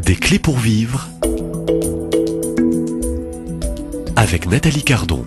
Des clés pour vivre avec Nathalie Cardon.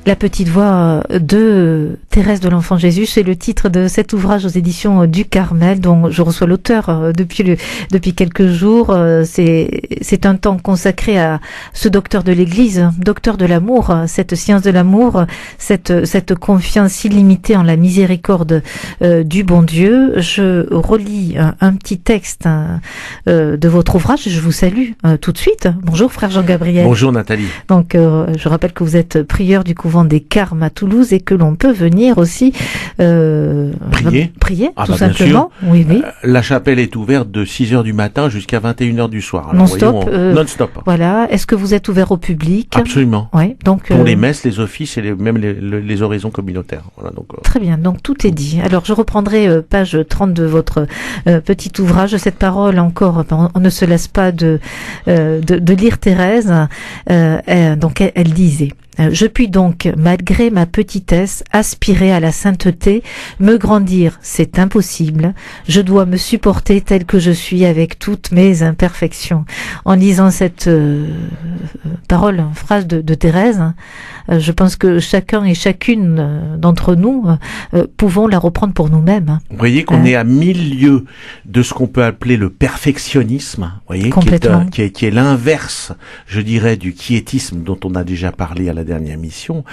La petite voix de Thérèse de l'Enfant Jésus, c'est le titre de cet ouvrage aux éditions du Carmel, dont je reçois l'auteur depuis quelques jours. C'est un temps consacré à ce docteur de l'Église, docteur de l'amour, cette science de l'amour, cette confiance illimitée en la miséricorde du bon Dieu. Je relis un petit texte de votre ouvrage. Je vous salue tout de suite. Bonjour frère Jean-Gabriel. Bonjour Nathalie. Donc je rappelle que vous êtes prieur du couvent des Carmes à Toulouse et que l'on peut venir aussi prier tout simplement. Oui. La chapelle est ouverte de 6h du matin jusqu'à 21h du soir. Non-stop. Non-stop. Voilà. Est-ce que vous êtes ouvert au public? Absolument. Oui. Donc pour les messes, les offices et même les oraisons communautaires. Voilà, donc, très bien. Donc tout est dit. Alors je reprendrai page 30 de votre petit ouvrage. Cette parole encore, on ne se lasse pas de lire Thérèse. Donc elle disait: je puis donc, malgré ma petitesse, aspirer à la sainteté, me grandir, c'est impossible. Je dois me supporter tel que je suis avec toutes mes imperfections. En lisant cette phrase de Thérèse, je pense que chacun et chacune d'entre nous pouvons la reprendre pour nous-mêmes. Vous voyez qu'on est à 1000 lieues de ce qu'on peut appeler le perfectionnisme, voyez, qui est l'inverse, je dirais, du quiétisme dont on a déjà parlé à la dernière mission.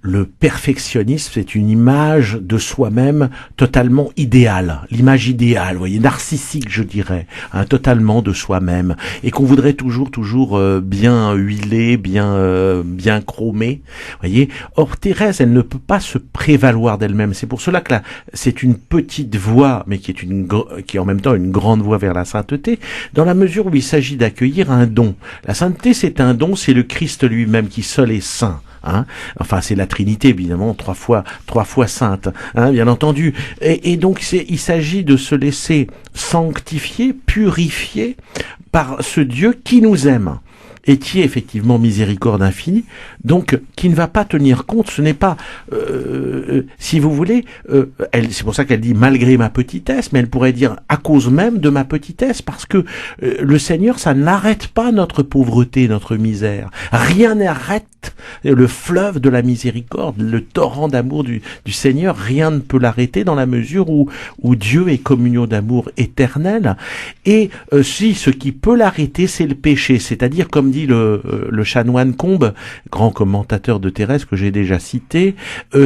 Le perfectionnisme, c'est une image de soi-même totalement idéale, l'image idéale, voyez, narcissique, je dirais, totalement de soi-même, et qu'on voudrait toujours bien huilé, bien chromé, voyez. Or Thérèse, elle ne peut pas se prévaloir d'elle-même. C'est pour cela que c'est une petite voie, mais qui est en même temps une grande voie vers la sainteté, dans la mesure où il s'agit d'accueillir un don. La sainteté, c'est un don, c'est le Christ lui-même qui seul est saint. Enfin, c'est la Trinité, évidemment, trois fois sainte, bien entendu. Et donc, il s'agit de se laisser sanctifier, purifier par ce Dieu qui nous aime et qui est effectivement miséricorde infinie, donc qui ne va pas tenir compte, ce n'est pas, si vous voulez, c'est pour ça qu'elle dit malgré ma petitesse, mais elle pourrait dire à cause même de ma petitesse, parce que le Seigneur, ça n'arrête pas notre pauvreté, notre misère. Rien n'arrête le fleuve de la miséricorde, le torrent d'amour du Seigneur, rien ne peut l'arrêter dans la mesure où Dieu est communion d'amour éternelle. Et si ce qui peut l'arrêter, c'est le péché, c'est-à-dire, comme dit le chanoine Combes, grand commentateur de Thérèse que j'ai déjà cité,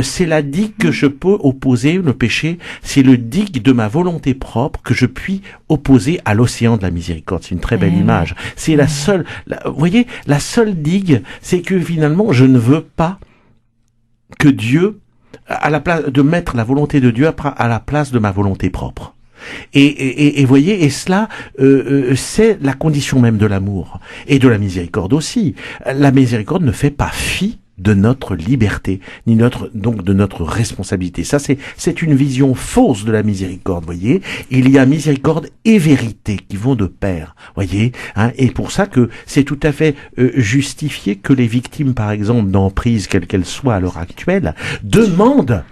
c'est la digue que je peux opposer, le péché, c'est le digue de ma volonté propre que je puis opposer à l'océan de la miséricorde. C'est une très belle image. C'est la seule, vous voyez, la seule digue, c'est que finalement, je ne veux pas que Dieu, à la place de mettre la volonté de Dieu à la place de ma volonté propre. Et voyez, et cela, c'est la condition même de l'amour et de la miséricorde aussi. La miséricorde ne fait pas fi de notre liberté, ni donc de notre responsabilité. Ça, c'est une vision fausse de la miséricorde, voyez. Il y a miséricorde et vérité qui vont de pair, voyez. Et pour ça que c'est tout à fait justifié que les victimes, par exemple, d'emprise, quelle qu'elle soit à l'heure actuelle, demandent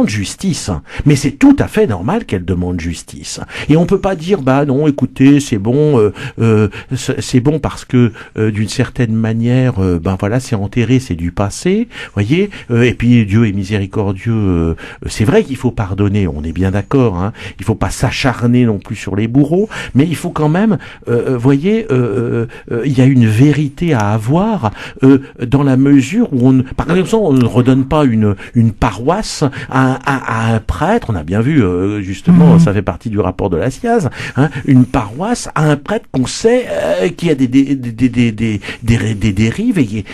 justice. Mais c'est tout à fait normal qu'elles demandent justice. Et on peut pas dire, bah non, écoutez, c'est bon parce que d'une certaine manière, voilà, c'est enterré, c'est du passé. Voyez, et puis Dieu est miséricordieux. C'est vrai qu'il faut pardonner, on est bien d'accord. Il faut pas s'acharner non plus sur les bourreaux, mais il faut quand même, voyez, il y a une vérité à avoir dans la mesure où par exemple, on ne redonne pas une paroisse à un prêtre. On a bien vu justement, ça fait partie du rapport de la SIAZ, une paroisse à un prêtre qu'on sait qu'il y a des dérives et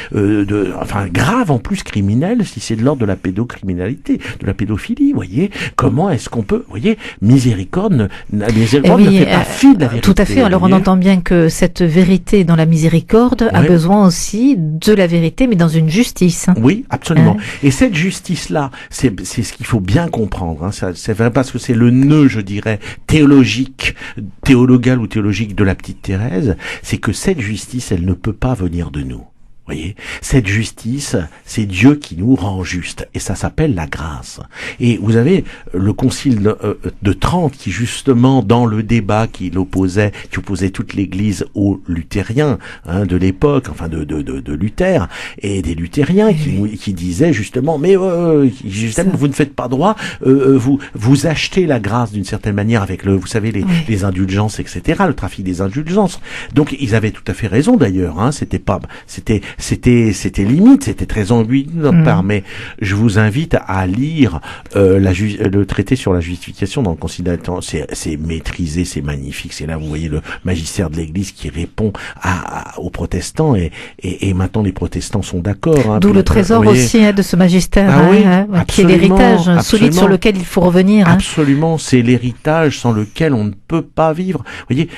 graves, en plus criminel, si c'est de l'ordre de la pédocriminalité, de la pédophilie, voyez. Comment est-ce qu'on peut, voyez, miséricorde ne fait pas fi de la vérité. Tout à fait. Alors on entend bien que cette vérité dans la miséricorde a besoin aussi de la vérité, mais dans une justice. Oui, absolument. Et cette justice-là, c'est ce qu'il faut bien comprendre. C'est vrai, parce que c'est le nœud, je dirais, théologal ou théologique de la petite Thérèse, c'est que cette justice, elle ne peut pas venir de nous. Voyez, cette justice, c'est Dieu qui nous rend juste, et ça s'appelle la grâce. Et vous avez le concile de Trente qui justement dans le débat qui opposait toute l'Église aux luthériens de l'époque, enfin de Luther et des luthériens qui disaient justement mais vous ne faites pas droit, vous achetez la grâce d'une certaine manière avec vous savez les indulgences, etc., le trafic des indulgences. Donc ils avaient tout à fait raison d'ailleurs, c'était limite, c'était très ambigu de notre part, mais je vous invite à lire le traité sur la justification dans le concile de Trente. C'est maîtrisé, c'est magnifique, c'est là vous voyez le magistère de l'Église qui répond aux protestants et maintenant les protestants sont d'accord. D'où le trésor aussi de ce magistère, qui est l'héritage solide sur lequel il faut revenir. Absolument, c'est l'héritage sans lequel on ne peut pas vivre. Vous voyez.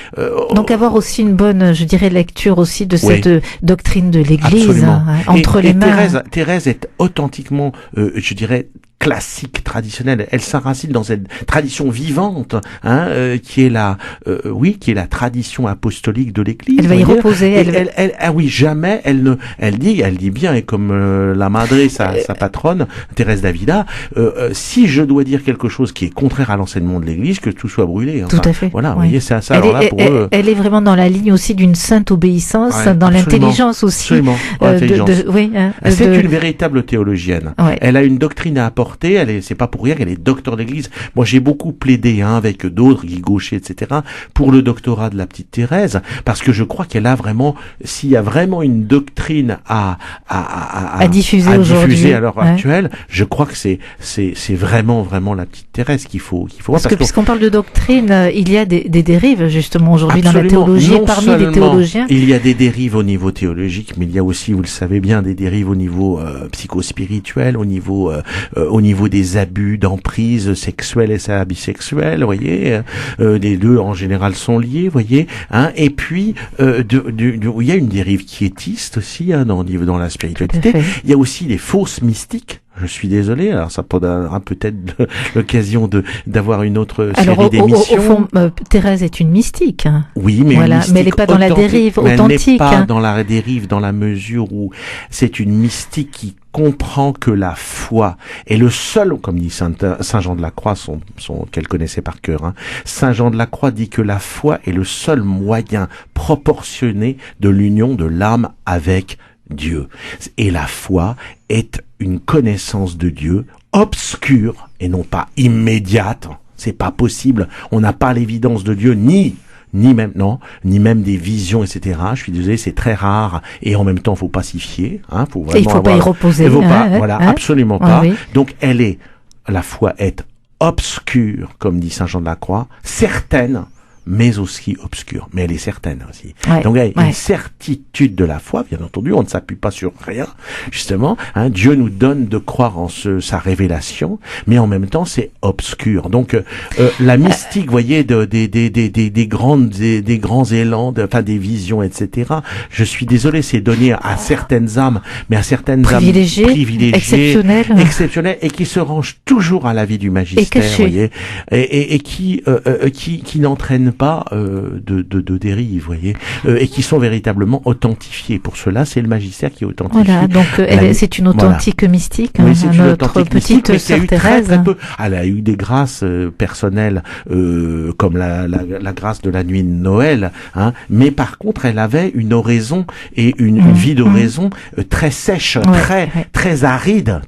Donc avoir aussi une bonne, je dirais, lecture aussi de cette doctrine de l'Église entre les mains. Thérèse est authentiquement, je dirais, classique, traditionnelle. Elle s'enracine dans cette tradition vivante, qui est la tradition apostolique de l'Église. Elle va y reposer. Jamais. Elle dit bien, et comme la Madre, sa patronne, Thérèse d'Avila, si je dois dire quelque chose qui est contraire à l'enseignement de l'Église, que tout soit brûlé. Tout à fait. Voilà, vous voyez, c'est ça. Elle est vraiment dans la ligne aussi d'une sainte obéissance, dans l'intelligence aussi. Absolument. C'est une véritable théologienne. Elle a une doctrine à apporter. C'est pas pour rien qu'elle est docteur d'église. Moi, j'ai beaucoup plaidé, avec d'autres, Guy Gaucher, etc., pour le doctorat de la petite Thérèse, parce que je crois qu'elle a vraiment, s'il y a vraiment une doctrine à diffuser à l'heure actuelle, je crois que c'est vraiment la petite Thérèse qu'il faut voir. Parce que puisqu'on parle de doctrine, il y a des dérives, justement, aujourd'hui, dans la théologie, parmi les théologiens. Il y a des dérives au niveau théologique, mais il y a aussi, vous le savez bien, des dérives au niveau psychospirituel, au niveau des abus d'emprise sexuelle et bisexuelle, voyez, les deux en général sont liés, voyez, et puis il y a une dérive quiétiste aussi dans la spiritualité. Il y a aussi les fausses mystiques. Je suis désolé, alors ça donnera peut-être l'occasion d'avoir une autre série d'émissions. Au fond, Thérèse est une mystique. Oui, mais mais elle n'est pas dans la dérive authentique. Elle n'est pas dans la dérive dans la mesure où c'est une mystique qui comprend que la foi est le seul, comme dit Saint Jean de la Croix, qu'elle connaissait par cœur. Saint Jean de la Croix dit que la foi est le seul moyen proportionné de l'union de l'âme avec Dieu. Et la foi est une connaissance de Dieu obscure et non pas immédiate. C'est pas possible. On n'a pas l'évidence de Dieu ni même des visions, etc. Je suis désolé, c'est très rare et en même temps, faut pas s'y fier. Faut vraiment et il faut pas y reposer. Absolument pas. Oui. Donc, la foi est obscure, comme dit Saint Jean de la Croix, certaine, mais aussi obscure. Mais elle est certaine aussi. Donc, il y a une certitude de la foi, bien entendu, on ne s'appuie pas sur rien, justement. Dieu nous donne de croire en sa révélation, mais en même temps, c'est obscur. Donc, la mystique, vous voyez, des grands élans, des visions, etc. Je suis désolé, c'est donné à certaines âmes, mais à certaines âmes privilégiées, exceptionnelles, et qui se rangent toujours à la vie du magistère, vous voyez, et qui n'entraînent pas de dérive, voyez, et qui sont véritablement authentifiés. Pour cela, c'est le magistère qui est authentifié. Voilà, donc c'est une authentique mystique. Oui, c'est une authentique petite mystique, sœur Thérèse. Très peu. Elle a eu des grâces personnelles, comme la grâce de la nuit de Noël, mais par contre, elle avait une oraison et une vie d'oraison très sèche, très aride,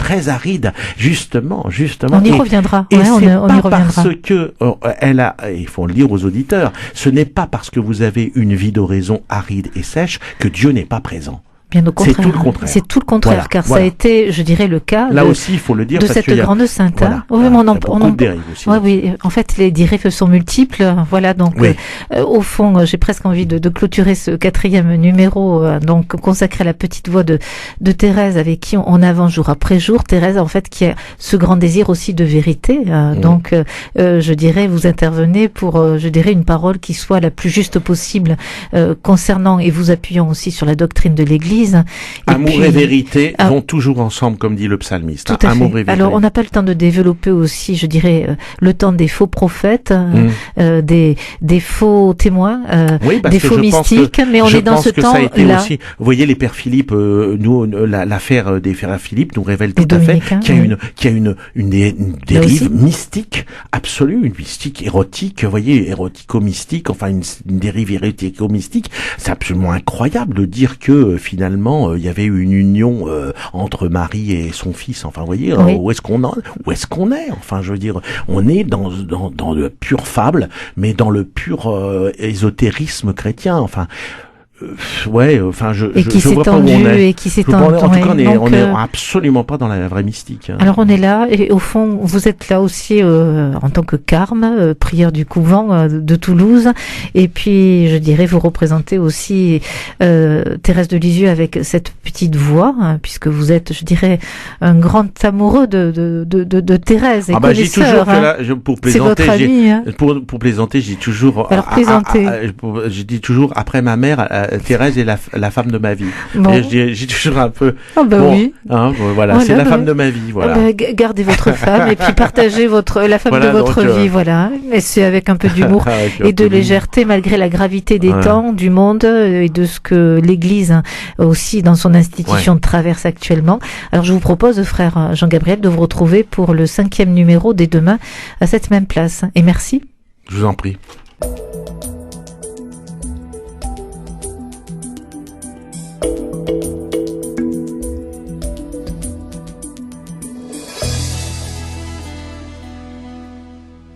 justement. On y reviendra. Et on y reviendra. Parce que il faut le dire aux auditeurs, ce n'est pas parce que vous avez une vie d'oraison aride et sèche que Dieu n'est pas présent. Bien au contraire. C'est tout le contraire. C'est tout le contraire, car ça a été, je dirais, le cas. Là aussi, il faut le dire. De cette grande sainte. Voilà. Oui, on en beaucoup de dérives aussi. Oui. En fait, les dérives sont multiples. Voilà. Donc, au fond, j'ai presque envie de clôturer ce 4e numéro, donc consacré à la petite voix de Thérèse, avec qui on avance jour après jour. Thérèse, en fait, qui a ce grand désir aussi de vérité. Donc, je dirais, vous intervenez pour, je dirais, une parole qui soit la plus juste possible concernant et vous appuyant aussi sur la doctrine de l'Église. l'Église. Amour et vérité vont toujours ensemble, comme dit le psalmiste. Tout à fait. Amour et vérité. Alors, on n'a pas le temps de développer aussi, je dirais, le temps des faux prophètes, des faux témoins, des faux mystiques, mais on est dans ce temps-là. Aussi, vous voyez, les pères Philippe, l'affaire des frères Philippe nous révèle tout à fait qu'il y a une dérive mystique absolue, une mystique érotique, vous voyez, érotico-mystique, enfin une dérive érotico-mystique. C'est absolument incroyable de dire que finalement il y avait une union entre Marie et son fils. Enfin, vous voyez, où est-ce qu'on est? Enfin, je veux dire, on est dans le pur fable, mais dans le pur ésotérisme chrétien. Enfin. Je vois pas où on est. Et qui s'étend. En tout cas, on est absolument pas dans la vraie mystique. Alors on est là, et au fond, vous êtes là aussi en tant que carme, prière du couvent de Toulouse, et puis je dirais vous représentez aussi Thérèse de Lisieux avec cette petite voix, puisque vous êtes, je dirais, un grand amoureux de Thérèse et connaisseur. Pour plaisanter, c'est votre amie. Pour plaisanter, j'ai toujours. Alors plaisantez. Je dis toujours après ma mère. Thérèse est la femme de ma vie. Bon. Et j'ai toujours un peu. Oui. Voilà, c'est la femme de ma vie. Voilà. Gardez votre femme et puis partagez la femme de votre vie. Voilà. Mais c'est avec un peu d'humour et de légèreté malgré la gravité des temps, du monde et de ce que l'Église aussi dans son institution traverse actuellement. Alors je vous propose, frère Jean-Gabriel, de vous retrouver pour le 5e numéro dès demain à cette même place. Et merci. Je vous en prie.